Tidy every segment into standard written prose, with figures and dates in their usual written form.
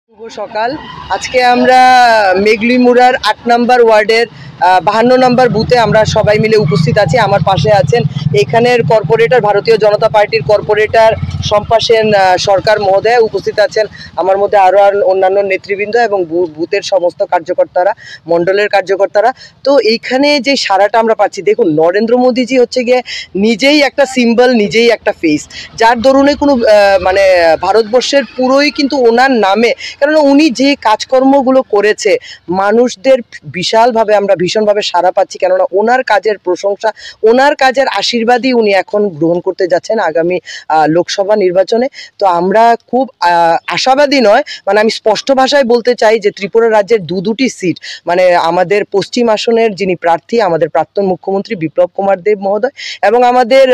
শুভ সকাল। আজকে আমরা মেঘলিমুড়ার ৮ নম্বর ওয়ার্ডের ৫২ নম্বর বুথে আমরা সবাই মিলে উপস্থিত আছি। আমার পাশে আছেন এখানের কর্পোরেটর, ভারতীয় জনতা পার্টির কর্পোরেটর শম্পা সেন সরকার মহোদয় উপস্থিত আছেন। আমার মধ্যে আরও অন্যান্য নেতৃবৃন্দ এবং বুথের সমস্ত কার্যকর্তারা, মণ্ডলের কার্যকর্তারা। তো এইখানে যে সারাটা আমরা পাচ্ছি, দেখুন নরেন্দ্র মোদীজি হচ্ছে গিয়ে নিজেই একটা সিম্বল, নিজেই একটা ফেস, যার দরুনে কোনো মানে ভারতবর্ষের পুরোই কিন্তু ওনার নামে, কেননা উনি যে কাজকর্মগুলো করেছে মানুষদের বিশালভাবে আমরা ভীষণভাবে সাড়া পাচ্ছি, কেননা ওনার কাজের প্রশংসা, ওনার কাজের আশীর্বাদই উনি এখন গ্রহণ করতে যাচ্ছেন আগামী লোকসভা নির্বাচনে। তো আমরা খুব আশাবাদী নয়, মানে আমি স্পষ্ট ভাষায় বলতে চাই যে ত্রিপুরা রাজ্যের দুটি সিট, মানে আমাদের পশ্চিম আসনের যিনি প্রার্থী, আমাদের প্রাক্তন মুখ্যমন্ত্রী বিপ্লব কুমার দেব মহোদয়, এবং আমাদের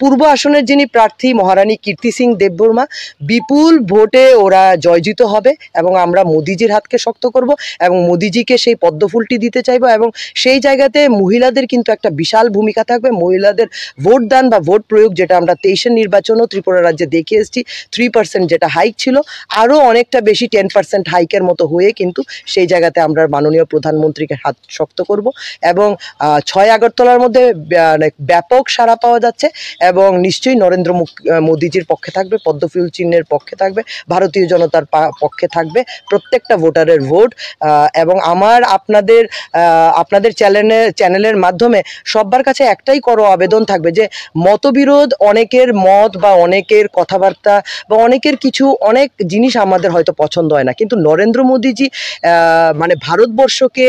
পূর্ব আসনের যিনি প্রার্থী মহারানী কীর্তি সিং দেববর্মা, বিপুল ভোটে ওরা জয়যুক্ত হবে এবং আমরা মোদিজির হাতকে শক্ত করব এবং মোদিজিকে সেই পদ্মফুলটি দিতে চাইবো। এবং সেই জায়গাতে মহিলাদের কিন্তু একটা বিশাল ভূমিকা থাকবে। মহিলাদের ভোট দান বা ভোট প্রয়োগ, যেটা আমরা 23-এর নির্বাচনও ত্রিপুরা রাজ্যে দেখে এসেছি, 3% যেটা হাইক ছিল, আরও অনেকটা বেশি 10% হাইকের মতো হয়ে কিন্তু সেই জায়গাতে আমরা মাননীয় প্রধানমন্ত্রীকে হাত শক্ত করব। এবং 6 আগরতলার মধ্যে ব্যাপক সাড়া পাওয়া যাচ্ছে এবং নিশ্চয়ই নরেন্দ্র মোদিজির পক্ষে থাকবে, পদ্মফুল চিহ্নের পক্ষে থাকবে, ভারতীয় জনতার পক্ষে থাকবে প্রত্যেকটা ভোটারের ভোট। এবং আমার আপনাদের চ্যানেলের মাধ্যমে সবার কাছে একটাই করো আবেদন থাকবে যে মতবিরোধ, অনেকের মত বা অনেকের কথাবার্তা বা অনেক জিনিস আমাদের হয়তো পছন্দ হয় না, কিন্তু নরেন্দ্র মোদীজি মানে ভারতবর্ষকে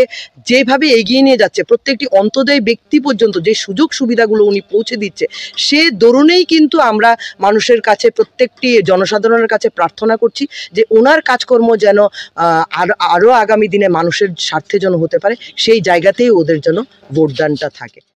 যেভাবে এগিয়ে নিয়ে যাচ্ছে, প্রত্যেকটি অন্তোদয় ব্যক্তি পর্যন্ত যে সুযোগ সুবিধাগুলো উনি পৌঁছে দিচ্ছে, সে দরুনেই কিন্তু আমরা মানুষের কাছে, প্রত্যেকটি জনসাধারণের কাছে প্রার্থনা করছি যে ওনার কাজকর্ম যেন আরও আগামী দিনে মানুষের স্বার্থে যেন হতে পারে, সেই জায়গাতেই ওদের যেন ভোটদানটা থাকে।